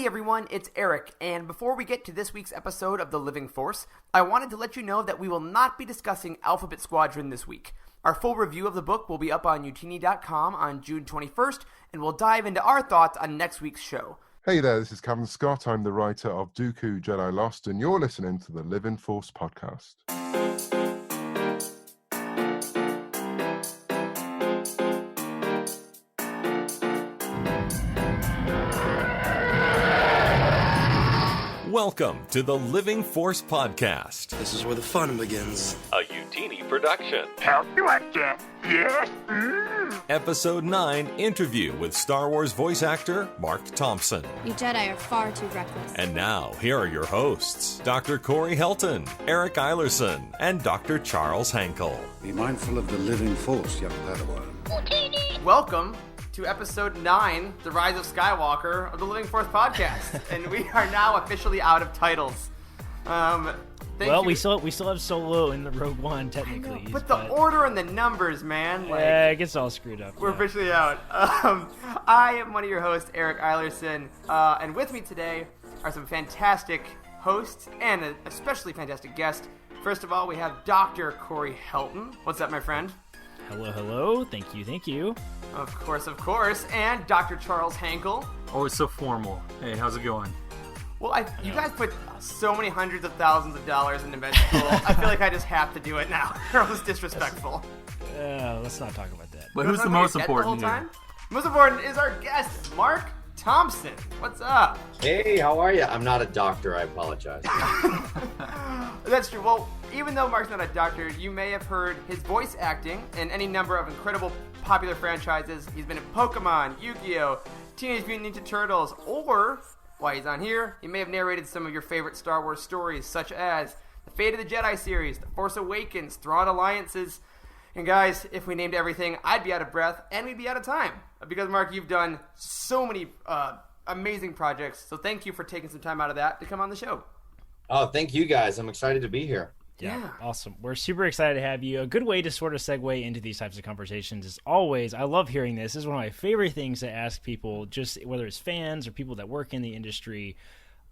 Hey everyone, it's Eric, and before we get to this week's episode of The Living Force, I wanted to let you know that we will not be discussing Alphabet Squadron this week. Our full review of the book will be up on utini.com on June 21st, and we'll dive into our thoughts on next week's show. Hey there, this is Kevin Scott. I'm the writer of Dooku Jedi Lost, and you're listening to the Living Force podcast. Welcome to the Living Force podcast. This is where the fun begins. A Utini production. How do I get? Yes. Episode 9, interview with Star Wars voice actor Marc Thompson. You Jedi are far too reckless. And now, here are your hosts, Dr. Corey Helton, Eric Eilerson, and Dr. Charles Hankel. Be mindful of the living force, young Padawan. Welcome to episode 9, The Rise of Skywalker of the Living Force podcast, and we are now officially out of titles. We still have Solo in the Rogue One technically, but the order and the numbers, man, it gets all screwed up. We're officially out. I am one of your hosts, Eric Eilerson, and with me today are some fantastic hosts and an especially fantastic guest. First of all, we have Dr. Corey Helton. What's up, my friend? Hello. Thank you. Of course. And Dr. Charles Hankel. Oh, it's so formal. Hey, how's it going? Well, you guys put so many hundreds of thousands of dollars into med school. I feel like I just have to do it now, or else it's disrespectful. Let's not talk about that. But who's the most important here? Most important is our guest, Marc Thompson. What's up? Hey, how are you? I'm not a doctor. I apologize. That's true. Well, even though Marc's not a doctor, you may have heard his voice acting in any number of incredible popular franchises. He's been in Pokemon, Yu-Gi-Oh!, Teenage Mutant Ninja Turtles, or, while he's on here, he may have narrated some of your favorite Star Wars stories, such as the Fate of the Jedi series, The Force Awakens, Thrawn Alliances. And guys, if we named everything, I'd be out of breath, and we'd be out of time. Because, Marc, you've done so many amazing projects, so thank you for taking some time out of that to come on the show. Oh, thank you guys. I'm excited to be here. Yeah, awesome. We're super excited to have you. A good way to sort of segue into these types of conversations is always, I love hearing this. This is one of my favorite things to ask people, just whether it's fans or people that work in the industry.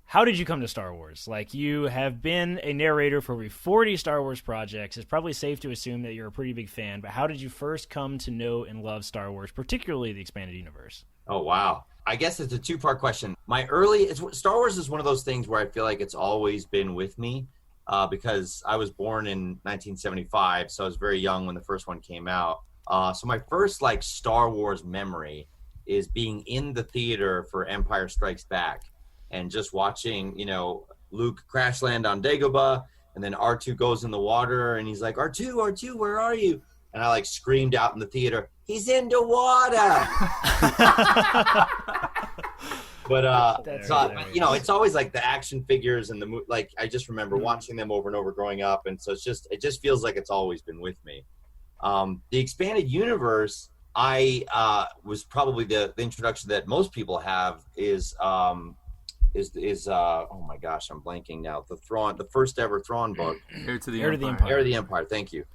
How did you come to Star Wars? Like, you have been a narrator for over 40 Star Wars projects. It's probably safe to assume that you're a pretty big fan, but how did you first come to know and love Star Wars, particularly the expanded universe? Oh, wow. I guess it's a two-part question. Star Wars is one of those things where I feel like it's always been with me because I was born in 1975, so I was very young when the first one came out. So my first, Star Wars memory is being in the theater for Empire Strikes Back. And just watching, Luke crash land on Dagobah, and then R2 goes in the water, and he's like, R2, where are you? And I screamed out in the theater, he's in the water. But it's always the action figures and the I just remember watching them over and over growing up, and so it just feels like it's always been with me. The expanded universe, I was probably the introduction that most people have is oh my gosh, I'm blanking now. The first ever Thrawn book. Heir to the Empire. Heir to the Empire. Thank you.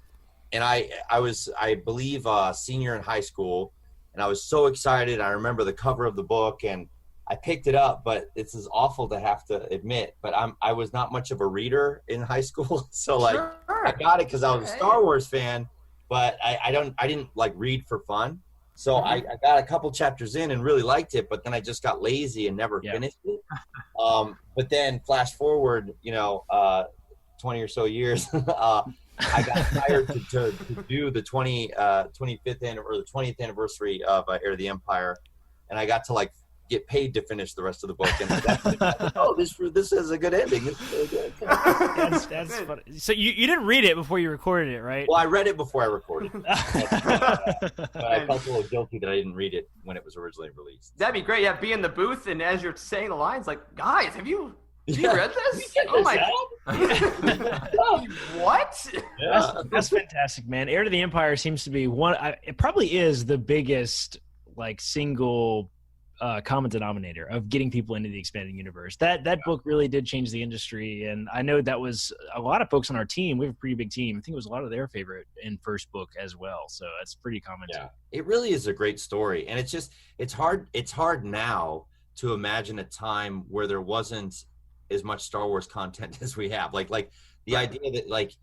And I was, I believe, a senior in high school, and I was so excited. I remember the cover of the book, and I picked it up. But this is awful to have to admit, but I was not much of a reader in high school, so Sure. I got it because I was a Star Wars fan, but I didn't read for fun. So I got a couple chapters in and really liked it, but then I just got lazy and never finished it. But then flash forward, 20 or so years, I got hired to do the 20th anniversary of Heir to the Empire, and I got to get paid to finish the rest of the book. And this is a good ending. This is really good. That's funny. So you didn't read it before you recorded it, right? Well, I read it before I recorded it. But I felt a little guilty that I didn't read it when it was originally released. That'd be great. Yeah, be in the booth, and as you're saying the lines, guys, have you read this? Oh my God. What? Yeah. That's fantastic, man. Heir to the Empire seems to be it probably is the biggest single common denominator of getting people into the expanded universe. That book really did change the industry, and I know that was a lot of folks on our team. We have a pretty big team. I think it was a lot of their favorite in first book as well, so that's pretty common too. It really is a great story, and it's hard now to imagine a time where there wasn't as much Star Wars content as we have. Like the idea that like,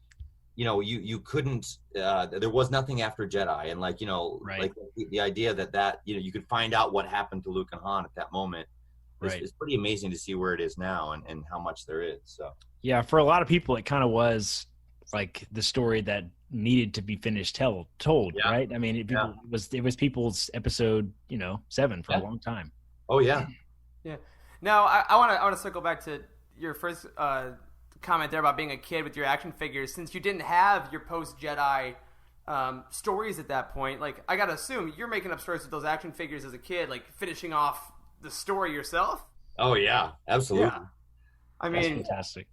you know, you couldn't, there was nothing after Jedi, and like, you know, like the idea that, you know, you could find out what happened to Luke and Han at that moment. It's pretty amazing to see where it is now and how much there is. So yeah, for a lot of people, it kind of was like the story that needed to be finished told, right? I mean, it was people's episode, you know, 7 for a long time. Oh yeah. Yeah. Now I want to circle back to your first comment there about being a kid with your action figures. Since you didn't have your post Jedi stories at that point, like I gotta assume you're making up stories with those action figures as a kid, like finishing off the story yourself. Oh yeah, absolutely. Yeah. I mean, that's fantastic.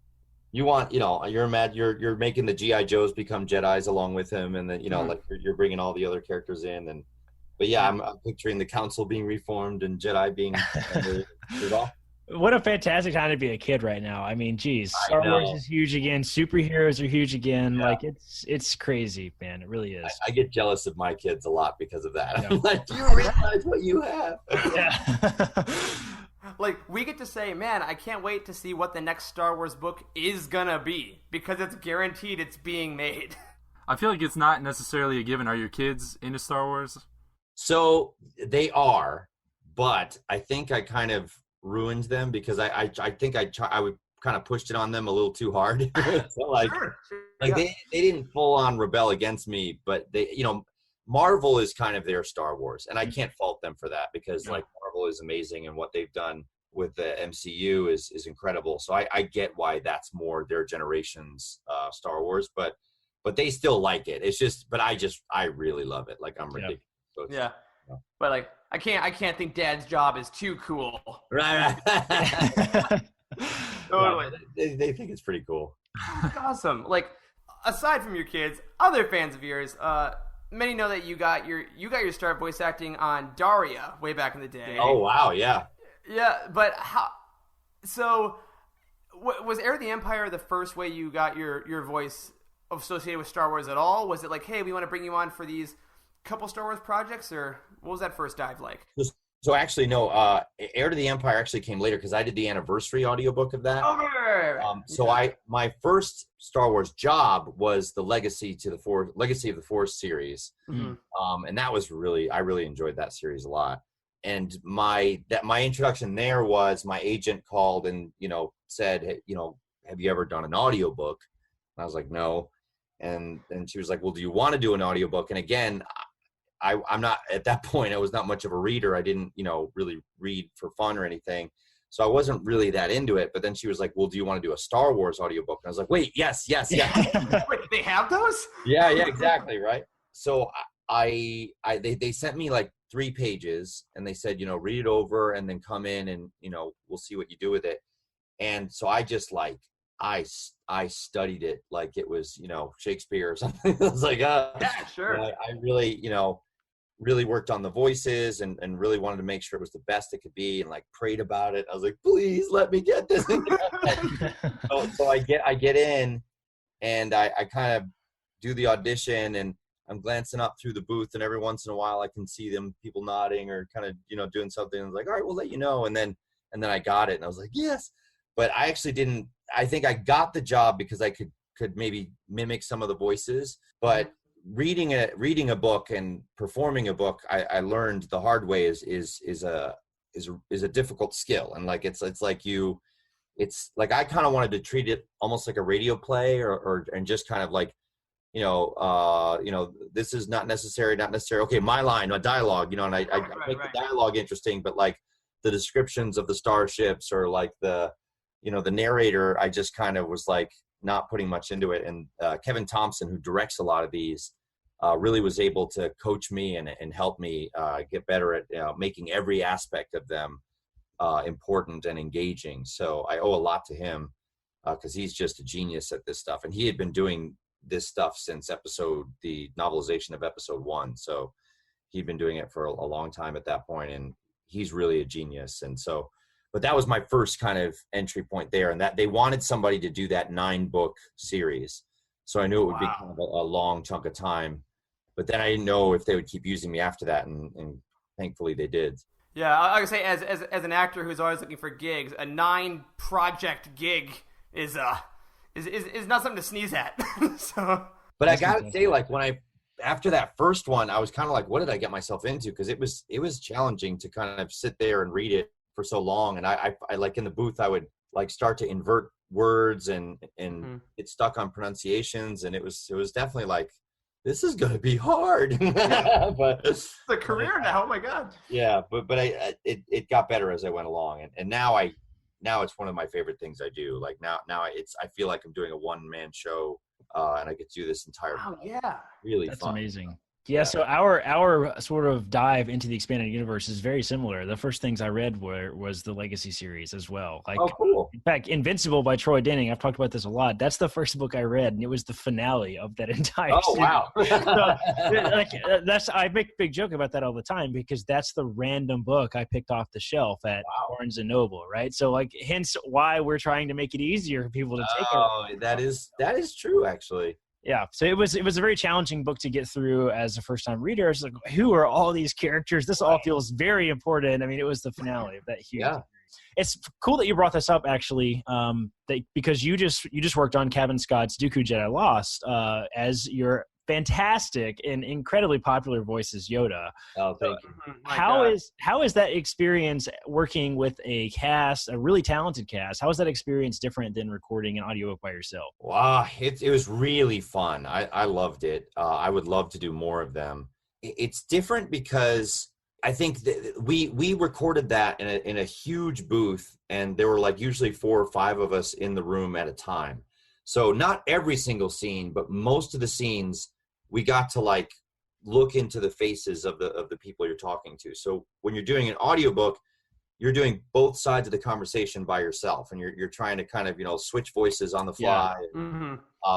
You want, you know, you're making the GI Joes become Jedis along with him, and then, you know, like you're bringing all the other characters in, but yeah, I'm picturing the council being reformed and Jedi being. What a fantastic time to be a kid right now. I mean, geez, Star Wars is huge again. Superheroes are huge again. Yeah. Like it's crazy, man. It really is. I get jealous of my kids a lot because of that. Yeah. I'm like, do you realize what you have? Yeah. Like, we get to say, man, I can't wait to see what the next Star Wars book is gonna be, because it's guaranteed it's being made. I feel like it's not necessarily a given. Are your kids into Star Wars? So they are, but I think I kind of ruined them because I think I would kind of pushed it on them a little too hard. So like they didn't full on rebel against me, but they, you know, Marvel is kind of their Star Wars, and I can't fault them for that because like Marvel is amazing, and what they've done with the MCU is incredible. So I get why that's more their generation's Star Wars, but they still like it. It's just, but I really love it. Like I'm ridiculous. So but like I can't think Dad's job is too cool. Right. Totally. They think it's pretty cool. That's awesome. Like, aside from your kids, other fans of yours, many know that you got your start voice acting on Daria way back in the day. Oh wow, yeah. Yeah, but how? So, was Heir of the Empire the first way you got your voice associated with Star Wars at all? Was it like, hey, we want to bring you on for these couple Star Wars projects, or what was that first dive like? So actually, no. Heir to the Empire actually came later because I did the anniversary audiobook of that. So my first Star Wars job was the Legacy of the Force series, and that was I really enjoyed that series a lot. And my introduction there was my agent called and said, hey, have you ever done an audiobook? And I was like, no. And she was like, well, do you want to do an audiobook? And again, I'm not, at that point, I was not much of a reader. I didn't, really read for fun or anything. So I wasn't really that into it. But then she was like, well, do you want to do a Star Wars audiobook? And I was like, wait, yes. Wait, they have those? Yeah, exactly. Right. So they sent me like 3 pages and they said, read it over and then come in and, we'll see what you do with it. And so I just I studied it like it was, Shakespeare or something. I was like, yeah, sure. I really, really worked on the voices and really wanted to make sure it was the best it could be and like prayed about it. I was like, please let me get this. So I get in and I kind of do the audition and I'm glancing up through the booth and every once in a while I can see people nodding or kind of, doing something. I was like, all right, we'll let you know. And then I got it and I was like, yes. But I actually didn't. I think I got the job because I could maybe mimic some of the voices. But reading a book and performing a book, I learned the hard way is a difficult skill. And like it's like I kind of wanted to treat it almost like a radio play and just kind of like this is not necessary. Okay, my line, my dialogue, and I make the dialogue interesting, but like the descriptions of the starships or like the narrator, I just kind of was like not putting much into it. And Kevin Thompson, who directs a lot of these, really was able to coach me and help me get better at making every aspect of them important and engaging. So I owe a lot to him because he's just a genius at this stuff. And he had been doing this stuff since the novelization of episode 1. So he'd been doing it for a long time at that point, and he's really a genius. And so, but that was my first kind of entry point there, and that they wanted somebody to do that 9-book series. So I knew it would be kind of a long chunk of time, but then I didn't know if they would keep using me after that, and thankfully they did. Yeah, I would say as an actor who's always looking for gigs, a 9-project gig is not something to sneeze at. So, but I gotta say, like after that first one, I was kind of like, what did I get myself into? Because it was challenging to kind of sit there and read it for so long. And I like in the booth, I would like start to invert words and get stuck on pronunciations, and it was definitely like, this is going to be hard. But it's a career now. Oh my God. Yeah. But it got better as I went along. And now it's one of my favorite things I do. Like now I feel like I'm doing a one-man show, and I get to do this entire. Oh yeah. Really That's fun. amazing. Yeah, so our sort of dive into the expanded universe is very similar. The first things I read was the Legacy series as well. Like, oh, cool. In fact, Invincible by Troy Denning, I've talked about this a lot. That's the first book I read, and it was the finale of that entire series. Wow. I make a big joke about that all the time because that's the random book I picked off the shelf at Barnes & Noble, right? So, like, hence why we're trying to make it easier for people to take it. Oh, that is true, actually. Yeah, so it was a very challenging book to get through as a first-time reader. It's like, who are all these characters? This all feels very important. I mean, it was the finale of that huge. Yeah. It's cool that you brought this up, actually, because you just worked on Kevin Scott's Dooku Jedi Lost as your fantastic and incredibly popular voice as Yoda. Oh, thank you. How is that experience working with a really talented cast? How is that experience different than recording an audiobook by yourself? Wow, it was really fun. I loved it. I would love to do more of them. It's different because I think we recorded that in a huge booth, and there were like usually 4 or 5 of us in the room at a time. So not every single scene, but most of the scenes, we got to like look into the faces of the people you're talking to. So when you're doing an audiobook, you're doing both sides of the conversation by yourself, and you're trying to kind of, switch voices on the fly,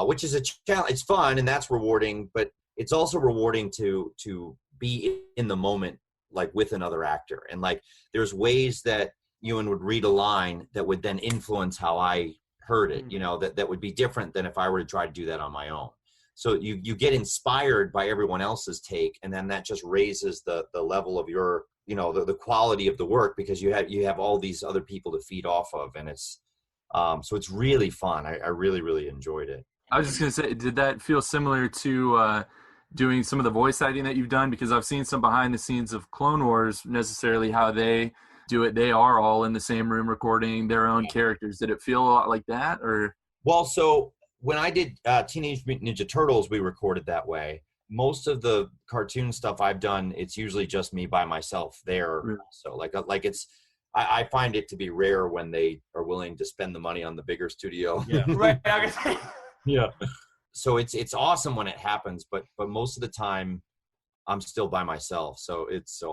which is a challenge. It's fun and that's rewarding, but it's also rewarding to be in the moment, like with another actor. And like, there's ways that Ewan would read a line that would then influence how I heard it, that would be different than if I were to try to do that on my own. So you get inspired by everyone else's take, and then that just raises the level of your, the quality of the work, because you have all these other people to feed off of, and it's so it's really fun. I really, really enjoyed it. I was just gonna say, did that feel similar to doing some of the voice acting that you've done? Because I've seen some behind the scenes of Clone Wars, necessarily how they do it. They are all in the same room recording their own characters. Did it feel a lot like that, or? Well, so when I did Teenage Mutant Ninja Turtles, we recorded that way. Most of the cartoon stuff I've done, it's usually just me by myself there. Really? So like it's, I find it to be rare when they are willing to spend the money on the bigger studio. Yeah. Right. Yeah. So it's awesome when it happens, but most of the time I'm still by myself. So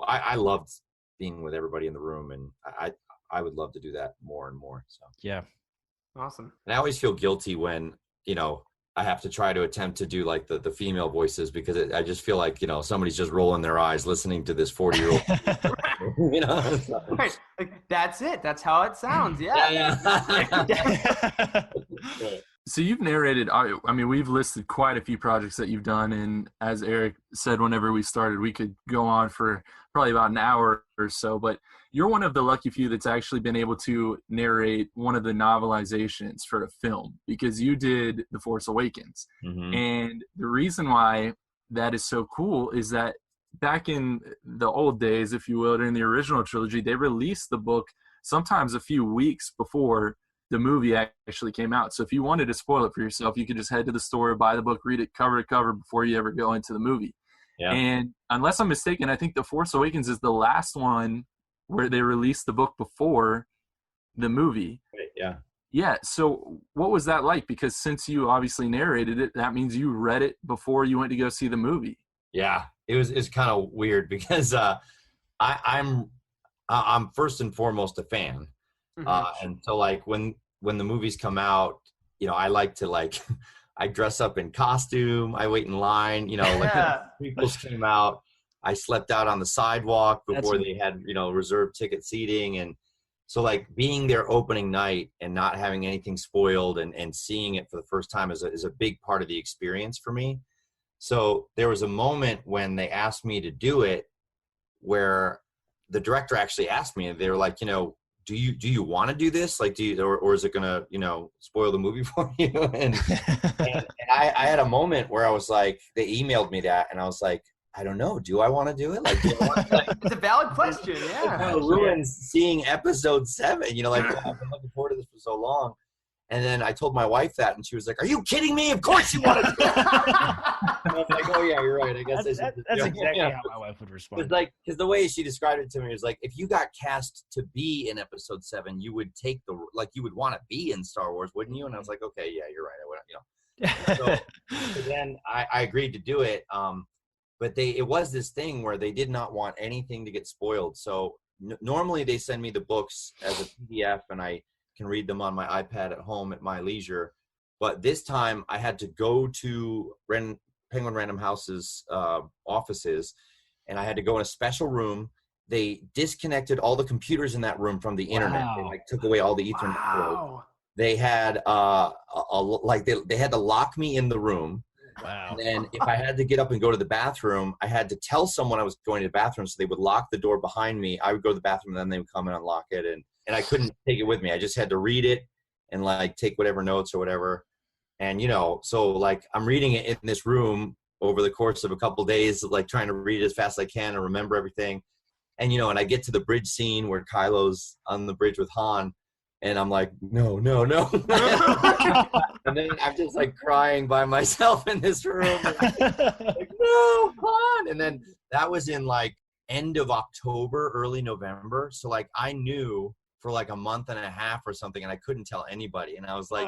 I loved being with everybody in the room, and I would love to do that more and more. So yeah. Awesome. And I always feel guilty when, I have to try to attempt to do like the female voices, because I just feel like, somebody's just rolling their eyes listening to this 40-year-old. Right. Like, that's it. That's how it sounds. Yeah. So you've narrated, I mean, we've listed quite a few projects that you've done. And as Eric said, whenever we started, we could go on for probably about an hour or so, but you're one of the lucky few that's actually been able to narrate one of the novelizations for a film, because you did The Force Awakens. Mm-hmm. And the reason why that is so cool is that back in the old days, if you will, during the original trilogy, they released the book sometimes a few weeks before the movie actually came out. So if you wanted to spoil it for yourself, you could just head to the store, buy the book, read it cover to cover before you ever go into the movie. Yeah. And unless I'm mistaken, I think The Force Awakens is the last one where they released the book before the movie. Yeah. Yeah. So what was that like? Because since you obviously narrated it, that means you read it before you went to go see the movie. Yeah. It's kind of weird because I'm first and foremost a fan. Mm-hmm. And so like when the movies come out, I like to I dress up in costume. I wait in line, like when prequels came out, I slept out on the sidewalk before they had, reserved ticket seating. And so like being there opening night and not having anything spoiled and seeing it for the first time is a big part of the experience for me. So there was a moment when they asked me to do it where the director actually asked me, and they were like, do you want to do this? Like, or is it gonna, spoil the movie for you? And I had a moment where I was like, they emailed me that, and I was like, I don't know. Do I want to do it? Like, it's a valid question. Yeah. It ruins seeing episode 7. I've been looking forward to this for so long. And then I told my wife that, and she was like, "Are you kidding me? Of course you want to do it." I was like, "Oh yeah, you're right. I guess that's exactly how my wife would respond." Because the way she described it to me was like, if you got cast to be in episode 7, you would take you would want to be in Star Wars, wouldn't you? And I was like, "Okay, yeah, you're right. I would." So then I agreed to do it. But it was this thing where they did not want anything to get spoiled. So normally they send me the books as a PDF, and I can read them on my iPad at home at my leisure. But this time I had to go to Penguin Random House's offices, and I had to go in a special room. They disconnected all the computers in that room from the internet. They took away all the Ethernet cords. They had they had to lock me in the room. Wow. And then if I had to get up and go to the bathroom, I had to tell someone I was going to the bathroom, so they would lock the door behind me. I would go to the bathroom, and then they would come and unlock it. And I couldn't take it with me. I just had to read it and take whatever notes or whatever. And, so I'm reading it in this room over the course of a couple of days, trying to read it as fast as I can and remember everything. And, and I get to the bridge scene where Kylo's on the bridge with Han, and I'm like, no. And then I'm just crying by myself in this room. No, Han. And then that was in end of October, early November. So I knew for a month and a half or something, and I couldn't tell anybody. And I was like,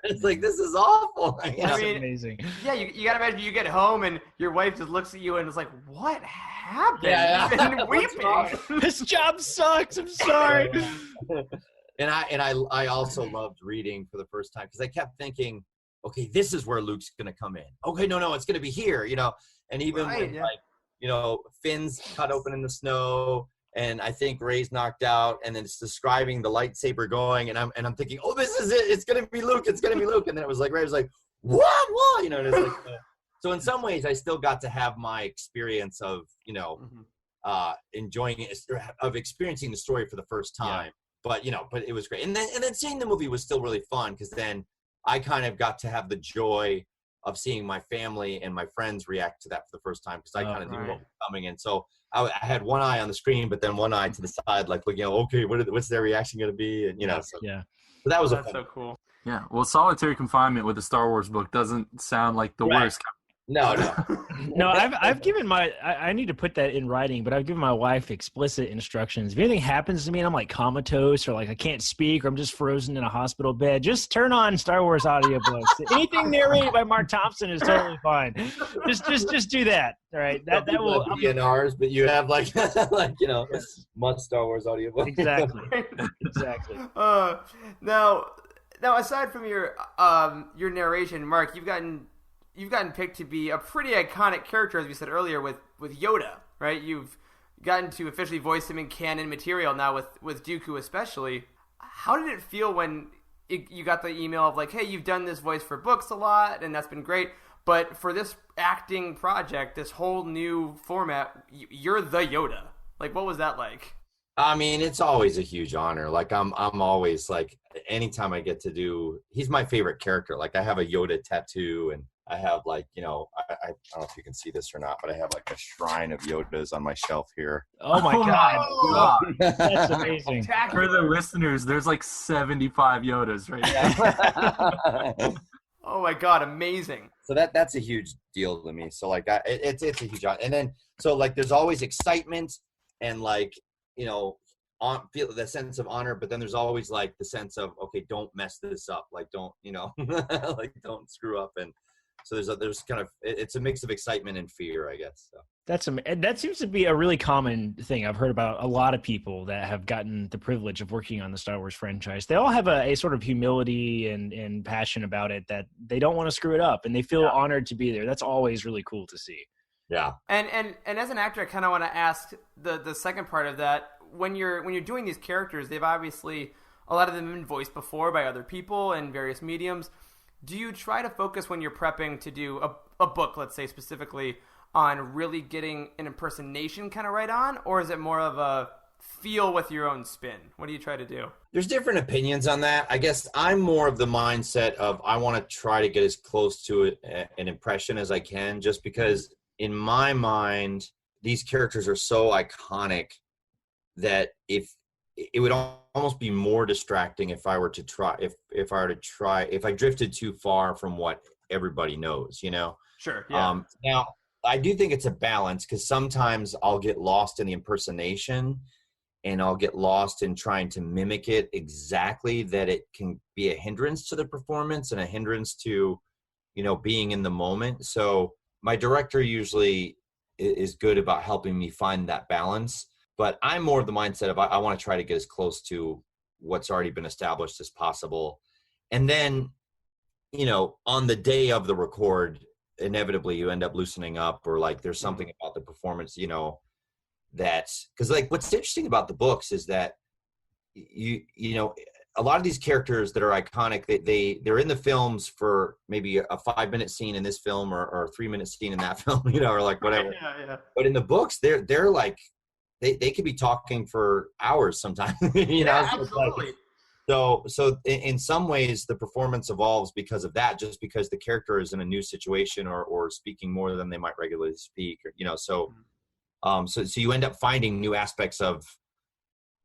it's this is awful. That's amazing. Yeah, you gotta imagine you get home and your wife just looks at you and is like, what happened? Yeah. And weeping. This job sucks. I'm sorry. And I also loved reading for the first time, because I kept thinking, okay, this is where Luke's gonna come in. Okay, no, it's gonna be here, And even when Finn's cut open in the snow, and I think Rey's knocked out, and then it's describing the lightsaber going, and I'm thinking, oh, this is it. It's gonna be Luke. It's gonna be Luke. And then it was Rey was like, what? And it's so in some ways I still got to have my experience of enjoying it, of experiencing the story for the first time. Yeah. But it was great. And then seeing the movie was still really fun, because then I kind of got to have the joy of seeing my family and my friends react to that for the first time, because I kind of knew what was coming. And so I had one eye on the screen, but then one eye to the side, looking, okay, what's their reaction going to be? And, So that was that's so cool. Yeah. Well, solitary confinement with a Star Wars book doesn't sound like the worst. No. No, I've given I need to put that in writing, but I've given my wife explicit instructions. If anything happens to me and I'm comatose, or I can't speak, or I'm just frozen in a hospital bed, just turn on Star Wars audiobooks. Anything narrated by Marc Thompson is totally fine. Just do that. All right. That will DNRs, but you have much Star Wars audiobook. Exactly. Now aside from your narration, Marc, you've gotten picked to be a pretty iconic character, as we said earlier, with Yoda, right? You've gotten to officially voice him in canon material now with Dooku especially. How did it feel when you got the email of hey, you've done this voice for books a lot, and that's been great, but for this acting project, this whole new format, you're the Yoda. What was that like? I mean, it's always a huge honor. I'm always anytime I get to do, he's my favorite character. I have a Yoda tattoo, and I have I don't know if you can see this or not, but I have a shrine of Yodas on my shelf here. Oh my God. That's amazing. For the listeners, there's 75 Yodas right now. Oh my God, amazing. So that's a huge deal to me. So it's a huge honor. And then so there's always excitement and feel the sense of honor, but then there's always the sense of, okay, don't mess this up. Don't, don't screw up. And so there's kind of, it's a mix of excitement and fear, I guess. So. That seems to be a really common thing. I've heard about a lot of people that have gotten the privilege of working on the Star Wars franchise. They all have a sort of humility and passion about it, that they don't want to screw it up, and they feel honored to be there. That's always really cool to see. Yeah. And as an actor, I kind of want to ask the second part of that. When you're doing these characters, they've obviously, a lot of them have been voiced before by other people in various mediums. Do you try to focus when you're prepping to do a book, let's say specifically, on really getting an impersonation kind of right on? Or is it more of feel with your own spin? What do you try to do? There's different opinions on that. I guess I'm more of the mindset of I want to try to get as close to an impression as I can, just because in my mind, these characters are so iconic that if it would almost be more distracting if I were to try, if I drifted too far from what everybody knows, you know? Sure. Yeah. Now, I do think it's a balance, because sometimes I'll get lost in the impersonation and I'll get lost in trying to mimic it exactly, that it can be a hindrance to the performance and a hindrance to, you know, being in the moment. So my director usually is good about helping me find that balance. But I'm more of the mindset of I want to try to get as close to what's already been established as possible. And then, you know, on the day of the record, inevitably you end up loosening up, or like there's something about the performance, you know, that's because like what's interesting about the books is that you know, a lot of these characters that are iconic, they're in the films for maybe a 5-minute scene in this film or a 3-minute scene in that film, you know, or like whatever. Yeah. But in the books, they're like, they could be talking for hours sometimes, you know? Yeah, absolutely. So in some ways the performance evolves because of that, just because the character is in a new situation or speaking more than they might regularly speak, or, you know, so you end up finding new aspects of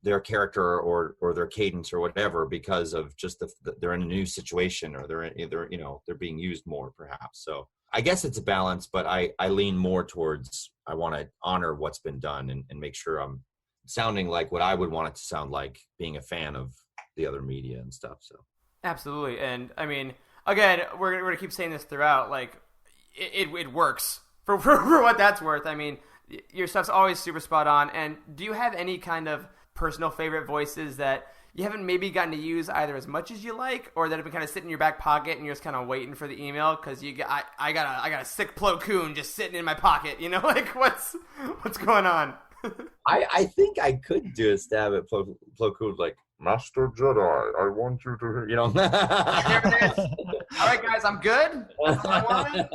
their character or their cadence or whatever, because of just they're in a new situation, or they're you know, they're being used more perhaps. So I guess it's a balance, but I lean more towards, I want to honor what's been done and make sure I'm sounding like what I would want it to sound like, being a fan of the other media and stuff. So Absolutely. And I mean, again, we're going to keep saying this throughout, like it works for what that's worth. I mean, your stuff's always super spot on. And do you have any kind of personal favorite voices that you haven't maybe gotten to use either as much as you like, or that have been kind of sitting in your back pocket and you're just kind of waiting for the email because I got a sick Plo Koon just sitting in my pocket, you know? Like what's going on? I think I could do a stab at Plo Koon, like, Master Jedi, I want you to, you know. There it is. All right, guys, I'm good. That's what I wanted.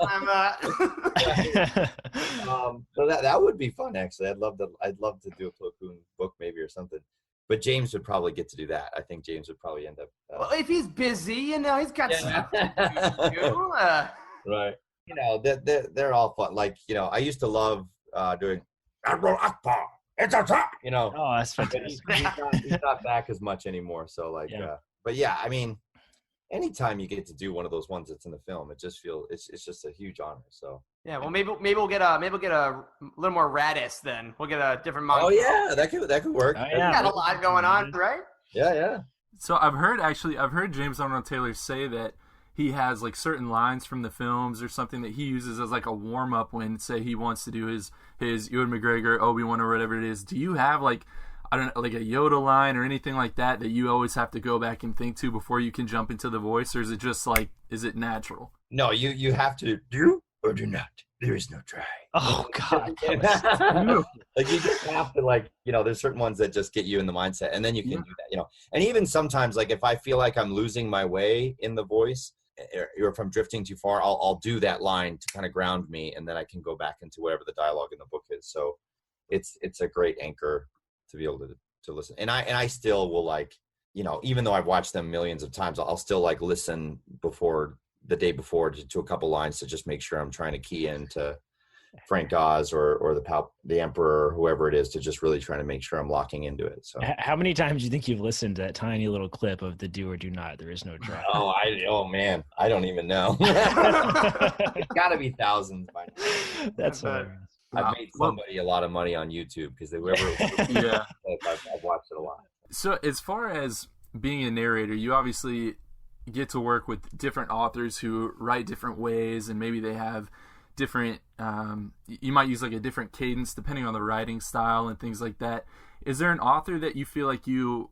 So that would be fun, actually. I'd love to do a Plo Koon book maybe or something. But James would probably get to do that. I think James would probably end up. Well, if he's busy, you know, he's got stuff to do. Right. You know, they're all fun. Like, you know, I used to love doing Admiral Akbar. It's a trap. You know. Oh, that's fantastic. He's not back as much anymore. So like, but yeah, I mean, anytime you get to do one of those ones that's in the film, it just feels it's just a huge honor. So yeah, well, maybe we'll get a little more Radis then. We'll get a different monk. Oh yeah, that could work. Oh, yeah. Got a lot going on, right? Yeah. So I've heard James Arnold Taylor say that he has like certain lines from the films or something that he uses as like a warm up when, say, he wants to do his Ewan McGregor, Obi-Wan, or whatever it is. Do you have like, I don't know, like a Yoda line or anything like that you always have to go back and think to before you can jump into the voice, or is it just like, is it natural? No, you have to do or do not. There is no try. Oh God. Like you just have to, like, you know, there's certain ones that just get you in the mindset, and then you can do that, you know. And even sometimes, like if I feel like I'm losing my way in the voice, or if I'm drifting too far, I'll do that line to kind of ground me, and then I can go back into whatever the dialogue in the book is. So it's a great anchor to be able to listen. And I still will, like, you know, even though I've watched them millions of times, I'll still like listen the day before to a couple lines to just make sure I'm trying to key into Frank Oz or the Emperor or whoever it is, to just really trying to make sure I'm locking into it. So How many times do you think you've listened to that tiny little clip of the do or do not? There is no try. Oh man, I don't even know. It's got to be thousands by now. That's hilarious. I've made somebody a lot of money on YouTube because I've watched it a lot. So as far as being a narrator, you obviously get to work with different authors who write different ways, and maybe they have different you might use like a different cadence depending on the writing style and things like that. Is there an author that you feel like you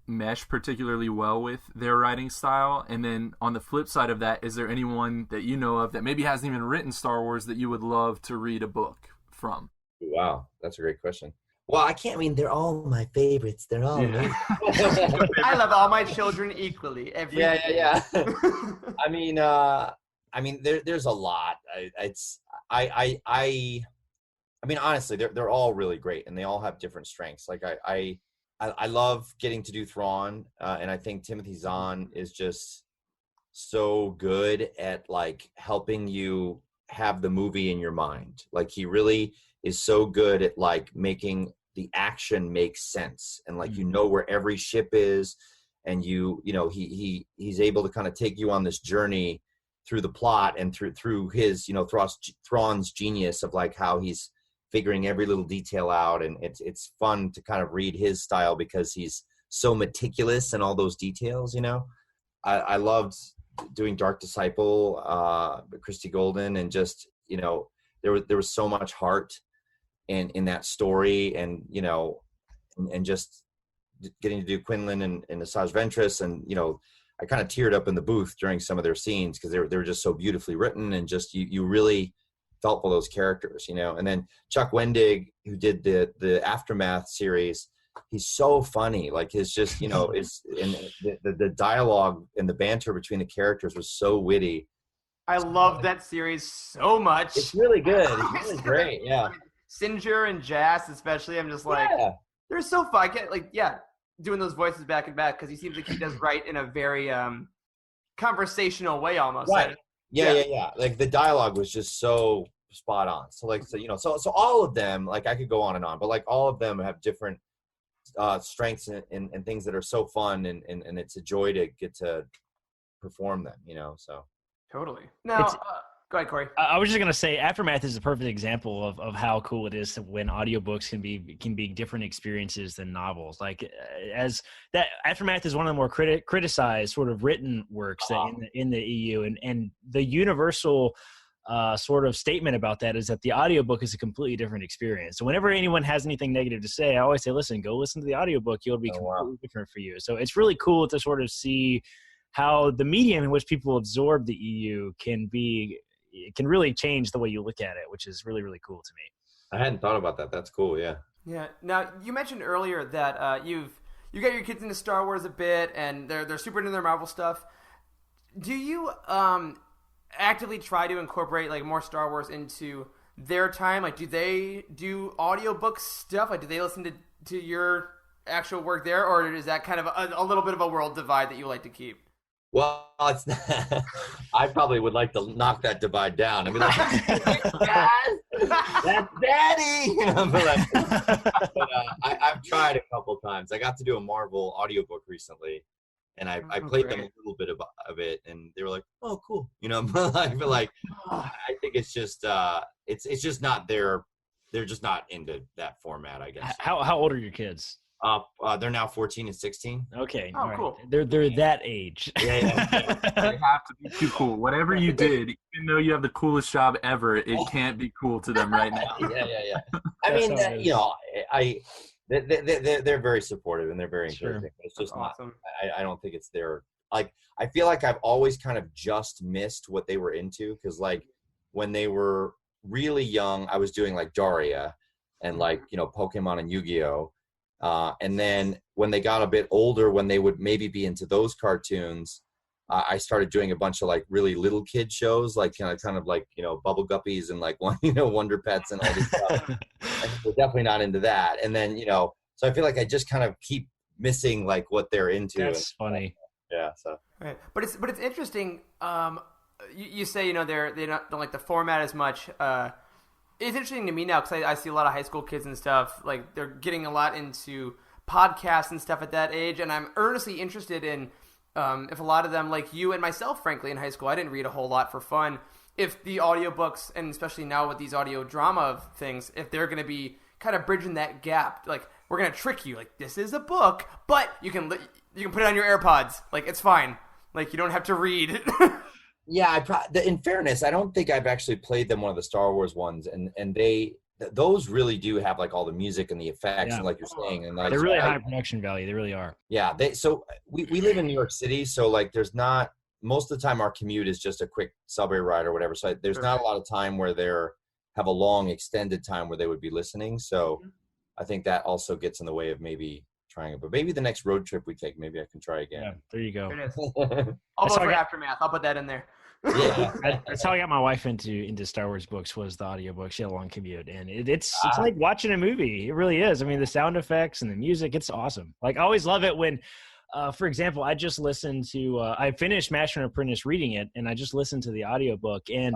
mesh particularly well with their writing style? And then on the flip side of that, is there anyone that you know of that maybe hasn't even written Star Wars that you would love to read a book from? Wow, that's a great question. Well, I mean, they're all my favorites. They're all amazing. I love all my children equally. Yeah. I mean, there's a lot. I mean, honestly, they're all really great, and they all have different strengths. Like I love getting to do Thrawn, and I think Timothy Zahn is just so good at like helping you have the movie in your mind. Like he really is so good at like making the action make sense, and like you know where every ship is, and you know he's able to kind of take you on this journey through the plot and through his, you know, Thrawn's genius of like how he's figuring every little detail out, and it's fun to kind of read his style because he's so meticulous in all those details, you know. I loved doing Dark Disciple, Christy Golden, and just, you know, there was so much heart in that story, and you know, and just getting to do Quinlan and Asajj Ventress, and you know, I kind of teared up in the booth during some of their scenes because they were just so beautifully written, and just you really felt for those characters, you know. And then Chuck Wendig, who did the Aftermath series, he's so funny. Like his just, you know, is in the dialogue and the banter between the characters was so witty. I love that series so much. It's really good. It's really great. Yeah. Singer and Jazz, especially. I'm just like, they're so fun. I get like, doing those voices back and back because he seems like he does write in a very conversational way almost. Right. Yeah. Like the dialogue was just so spot on. So like, so, you know, so all of them, like I could go on and on, but like all of them have different strengths and things that are so fun, and it's a joy to get to perform them, you know. So totally. Now go ahead, Corey. I was just gonna say Aftermath is a perfect example of how cool it is when audiobooks can be different experiences than novels. Like as that Aftermath is one of the more criticized sort of written works that in the EU, and the universal sort of statement about that is that the audiobook is a completely different experience. So whenever anyone has anything negative to say, I always say, listen, go listen to the audiobook. It'll be completely different for you. So it's really cool to sort of see how the medium in which people absorb the EU can really change the way you look at it, which is really, really cool to me. I hadn't thought about that. That's cool. Yeah. Yeah. Now you mentioned earlier that you got your kids into Star Wars a bit, and they're super into their Marvel stuff. Do you actively try to incorporate like more Star Wars into their time? Like, do they do audiobook stuff? Like, do they listen to your actual work there, or is that kind of a little bit of a world divide that you like to keep? Well, it's not, I probably would like to knock that divide down. I mean, like, that's Daddy, you know. But I've tried a couple times. I got to do a Marvel audiobook recently, and I played them a little bit of it, and they were like, "Oh, cool," you know. I feel like I think it's just it's just not they're just not into that format, I guess. How old are your kids? They're now 14 and 16. Okay. Oh, cool. They're that age. Yeah. They have to be too cool. Whatever you did, even though you have the coolest job ever, it can't be cool to them right now. Yeah. I mean, you know, they're very supportive and they're very encouraging. It's just awesome. I don't think it's their, like, I feel like I've always kind of just missed what they were into, because like when they were really young, I was doing like Daria and like, you know, Pokemon and Yu-Gi-Oh. And then when they got a bit older, when they would maybe be into those cartoons, I started doing a bunch of like really little kid shows, like kind of like, you know, Bubble Guppies and like Wonder Pets and all this stuff. And we're definitely not into that. And then, you know, so I feel like I just kind of keep missing like what they're into. That's funny. Yeah. So. Right. But it's interesting. You say, you know, they don't like the format as much. It's interesting to me now because I see a lot of high school kids and stuff. Like they're getting a lot into podcasts and stuff at that age, and I'm earnestly interested in if a lot of them, like you and myself, frankly, in high school, I didn't read a whole lot for fun. If the audiobooks, and especially now with these audio drama things, if they're going to be kind of bridging that gap, like we're going to trick you, like this is a book, but you can put it on your AirPods, like it's fine, like you don't have to read. Yeah, in fairness, I don't think I've actually played them one of the Star Wars ones, and those really do have like all the music and the effects, and like you're saying, and like, they're really high production value. They really are. Yeah, so we live in New York City, so like there's not, most of the time our commute is just a quick subway ride or whatever. So there's not a lot of time where have a long extended time where they would be listening. So I think that also gets in the way of maybe trying it. But maybe the next road trip we take, maybe I can try again. Yeah, there you go. It is. I'll vote for Aftermath. I'll put that in there. Yeah. That's how I got my wife into Star Wars books, was the audiobook. She had a long commute, and it's like watching a movie. It really is. I mean, the sound effects and the music, it's awesome. Like, I always love it when, for example, I just listened to I finished Master and Apprentice reading it, and I just listened to the audiobook, and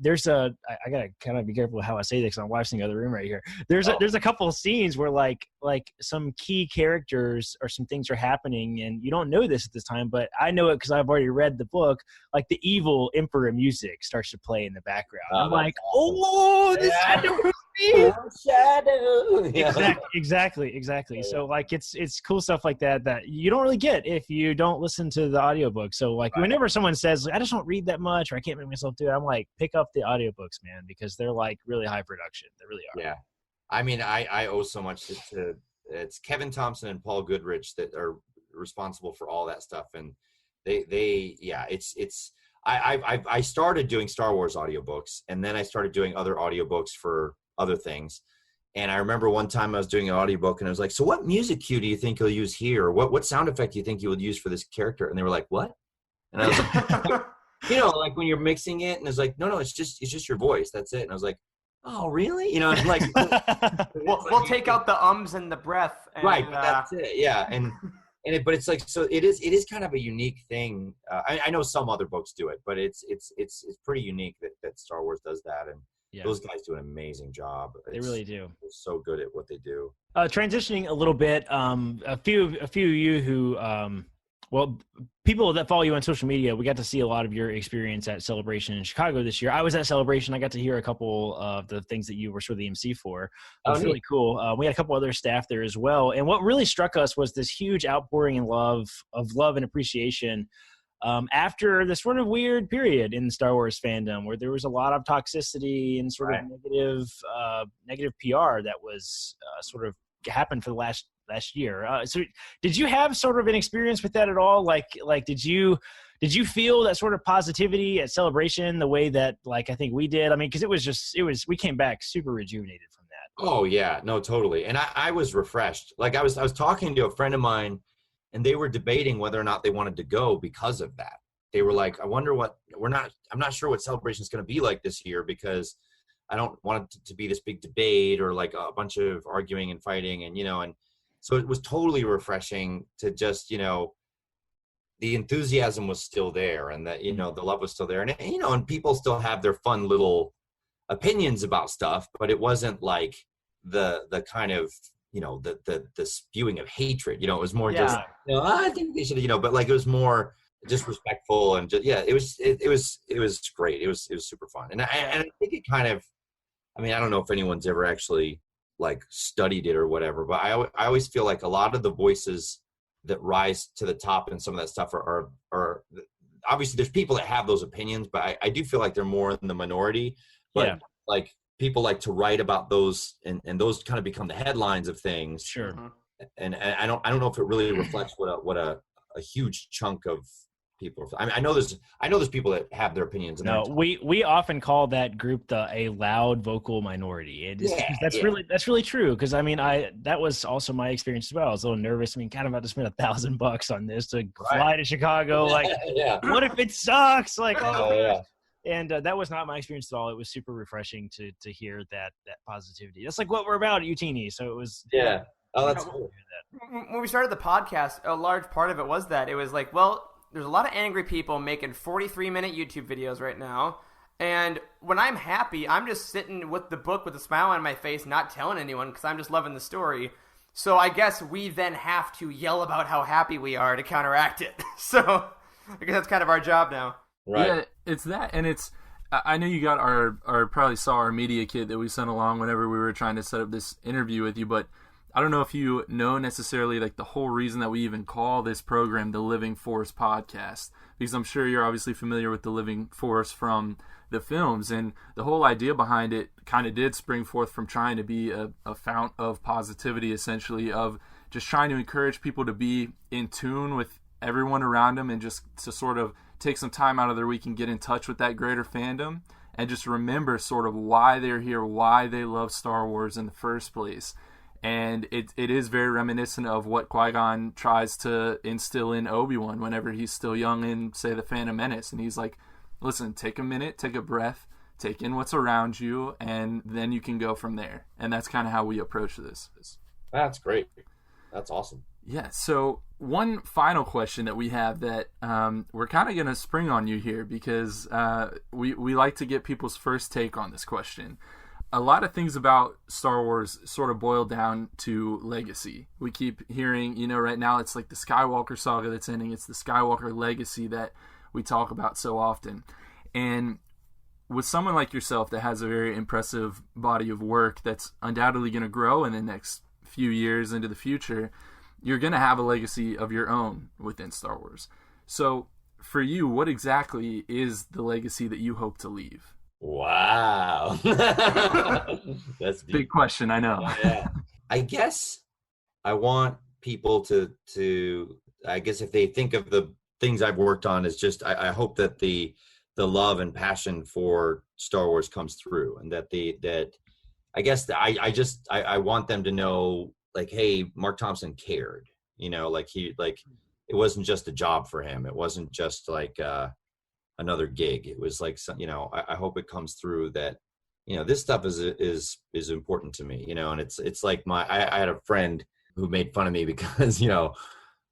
there's I gotta kind of be careful how I say this, because my wife's in the other room right here. There's a couple of scenes where like some key characters or some things are happening, and you don't know this at this time, but I know it because I've already read the book. Like, the evil Emperor music starts to play in the background. I'm like, oh, this shadow. Exactly. So like, it's cool stuff like that you don't really get if you don't listen to the audiobook. So like, whenever someone says, I just don't read that much, or I can't make myself do it, I'm like, pick up the audiobooks, man, because they're like really high production. They really are. Yeah. I mean, I owe so much to it's Kevin Thompson and Paul Goodrich that are responsible for all that stuff. And I started doing Star Wars audiobooks, and then I started doing other audiobooks for other things. And I remember one time I was doing an audiobook, and I was like, so what music cue do you think you'll use here? Or what sound effect do you think you would use for this character? And they were like, what? And I was like, like when you're mixing it, and it's like, no, it's just your voice. That's it. And I was like, oh, really? It's like, we'll take out the ums and the breath. And, right. But that's it. Yeah. But it's like, so it is kind of a unique thing. I know some other books do it, but it's pretty unique that Star Wars does that. And those guys do an amazing job. They really do. They're so good at what they do. Transitioning a little bit, a few of you who, people that follow you on social media, we got to see a lot of your experience at Celebration in Chicago this year. I was at Celebration. I got to hear a couple of the things that you were sort of the MC for. It was really cool. We had a couple other staff there as well. And what really struck us was this huge outpouring of love and appreciation after this sort of weird period in Star Wars fandom, where there was a lot of toxicity and sort of negative PR that was sort of happened for the last year. So did you have sort of an experience with that at all? Like did you feel that sort of positivity at Celebration the way that, like, I think we did? I mean, because we came back super rejuvenated from that. Oh yeah, no, totally. And I was refreshed. Like, I was talking to a friend of mine, and they were debating whether or not they wanted to go because of that. They were like, I wonder I'm not sure what Celebration is going to be like this year, because I don't want it to be this big debate or like a bunch of arguing and fighting, and so it was totally refreshing to just, the enthusiasm was still there, and that, the love was still there, and people still have their fun little opinions about stuff, but it wasn't like the kind of, the spewing of hatred. It was more just, I think they should, but like, it was more just respectful, and just, it was great. It was super fun. And I think it kind of, I mean, I don't know if anyone's ever actually like studied it or whatever, but I always feel like a lot of the voices that rise to the top and some of that stuff are obviously, there's people that have those opinions, but I do feel like they're more in the minority. But like, people like to write about those, and those kind of become the headlines of things. Sure. And I don't know if it really reflects what a huge chunk of people. I mean, I know there's people that have their opinions. No, we often call that group a loud vocal minority. That's really true. Because I mean, that was also my experience as well. I was a little nervous. I mean, kind of about to spend $1,000 on this to fly to Chicago. Like, what if it sucks? Like, And that was not my experience at all. It was super refreshing to hear that positivity. That's like what we're about at UTini. So it was. Yeah. Oh, that's cool. When we started the podcast, a large part of it was that it was like, well, there's a lot of angry people making 43-minute YouTube videos right now. And when I'm happy, I'm just sitting with the book with a smile on my face, not telling anyone, because I'm just loving the story. So I guess we then have to yell about how happy we are to counteract it. So I guess that's kind of our job now. Right. Yeah, it's that. And I know you got probably saw our media kit that we sent along whenever we were trying to set up this interview with you, but I don't know if you know necessarily like the whole reason that we even call this program the Living Force Podcast, because I'm sure you're obviously familiar with the Living Force from the films, and the whole idea behind it kind of did spring forth from trying to be a fount of positivity, essentially, of just trying to encourage people to be in tune with everyone around them, and just to sort of take some time out of their week and get in touch with that greater fandom, and just remember sort of why they're here, why they love Star Wars in the first place. And it is very reminiscent of what Qui-Gon tries to instill in Obi-Wan whenever he's still young in, say, The Phantom Menace. And he's like, listen, take a minute, take a breath, take in what's around you, and then you can go from there. And that's kind of how we approach this. That's great. That's awesome. Yeah, so one final question that we have that we're kind of going to spring on you here because we like to get people's first take on this question. A lot of things about Star Wars sort of boil down to legacy. We keep hearing, right now it's like the Skywalker saga that's ending. It's the Skywalker legacy that we talk about so often. And with someone like yourself that has a very impressive body of work that's undoubtedly going to grow in the next few years into the future, you're going to have a legacy of your own within Star Wars. So for you, what exactly is the legacy that you hope to leave? Wow. That's deep. Big question, I know. Yeah. I guess I want people to I guess if they think of the things I've worked on as just, I hope that the love and passion for Star Wars comes through, and that I want them to know, like, hey, Marc Thompson cared, it wasn't just a job for him. It wasn't just like another gig. It was like, I hope it comes through that, this stuff is important to me, and it's like I had a friend who made fun of me because,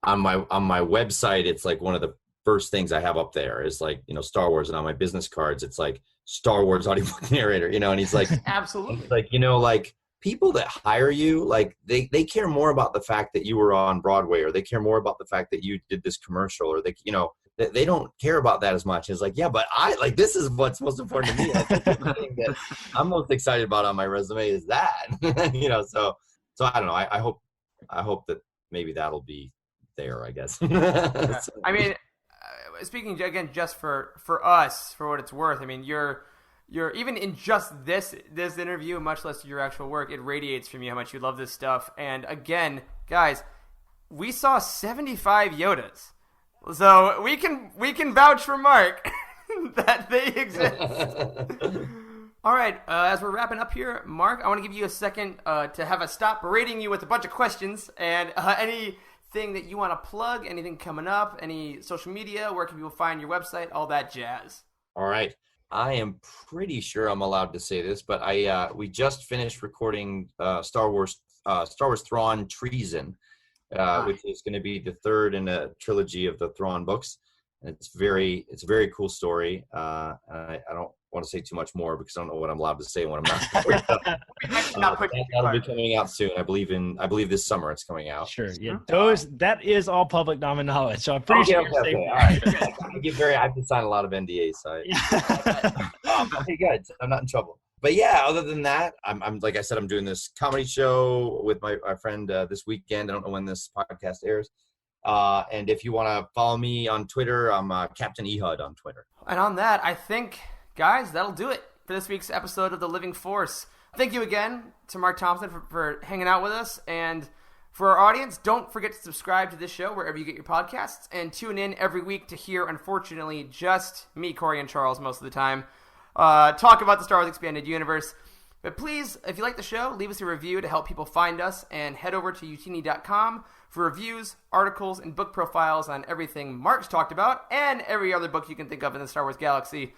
on my website, it's like one of the first things I have up there is like, Star Wars, and on my business cards, it's like Star Wars audiobook narrator, and he's like, absolutely. Like, like people that hire you, like they care more about the fact that you were on Broadway, or they care more about the fact that you did this commercial, or they don't care about that as much. It's like, yeah, but this is what's most important to me. Like, the thing that I'm most excited about on my resume is that, so I don't know. I hope that maybe that'll be there, I guess. So. I mean, speaking again, just for us, for what it's worth, I mean, you're even in just this interview, much less your actual work, it radiates from you how much you love this stuff. And again, guys, we saw 75 Yodas, so we can vouch for Marc that they exist. All right, as we're wrapping up here, Marc, I want to give you a second to have us stop berating you with a bunch of questions, and anything that you want to plug, anything coming up, any social media, where can people find your website, all that jazz. All right. I am pretty sure I'm allowed to say this, but we just finished recording Star Wars Thrawn Treason, which is going to be the third in a trilogy of the Thrawn books. And it's a very cool story. I don't want to say too much more because I don't know what I'm allowed to say and what I'm not. That'll be coming out soon. I believe this summer it's coming out. Sure. Yeah. That is all public knowledge. So I'm pretty sure. Okay. All right. I have to sign a lot of NDAs. So okay, good. I'm not in trouble. But yeah, other than that, I'm like I said, I'm doing this comedy show with my friend this weekend. I don't know when this podcast airs. And if you want to follow me on Twitter, I'm Captain Ehud on Twitter. And on that, I think, guys, that'll do it for this week's episode of The Living Force. Thank you again to Marc Thompson for hanging out with us. And for our audience, don't forget to subscribe to this show wherever you get your podcasts, and tune in every week to hear, unfortunately, just me, Corey, and Charles most of the time talk about the Star Wars Expanded Universe. But please, if you like the show, leave us a review to help people find us, and head over to utini.com for reviews, articles, and book profiles on everything Marc's talked about and every other book you can think of in the Star Wars galaxy.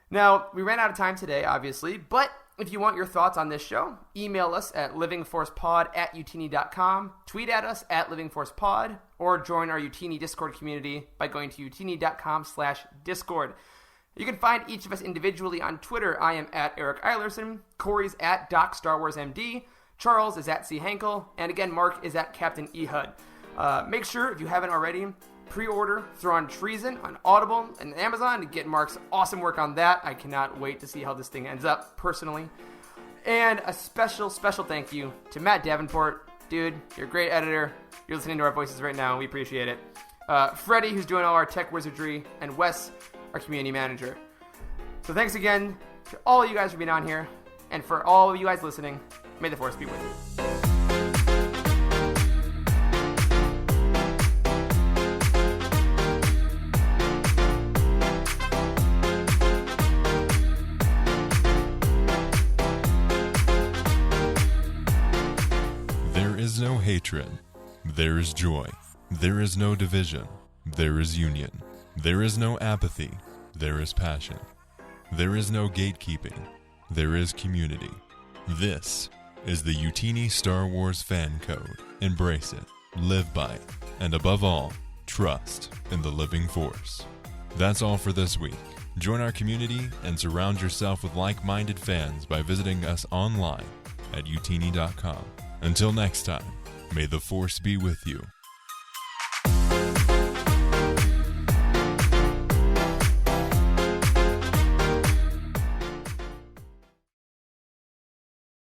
Now, we ran out of time today, obviously, but if you want your thoughts on this show, email us at livingforcepod@utini.com, tweet at us at livingforcepod, or join our Utini Discord community by going to utini.com/discord. You can find each of us individually on Twitter. I am at Eric Eilerson, Corey's at DocStarWarsMD, Charles is at C. Hankel, and again, Marc is at Captain Ehud. Make sure, if you haven't already, pre-order Thrawn Treason on Audible and Amazon to get Marc's awesome work on that. I cannot wait to see how this thing ends up, personally. And a special, special thank you to Matt Davenport. Dude, you're a great editor. You're listening to our voices right now, and we appreciate it. Freddie, who's doing all our tech wizardry, and Wes, our community manager. So thanks again to all of you guys for being on here, and for all of you guys listening, may the Force be with you. There is no hatred. There is joy. There is no division. There is union. There is no apathy. there is passion. There is no gatekeeping. There is community. This is the Utini Star Wars Fan Code. Embrace it, live by it, and above all, trust in the living force. That's all for this week. Join our community and surround yourself with like-minded fans by visiting us online at utini.com. Until next time, may the force be with you.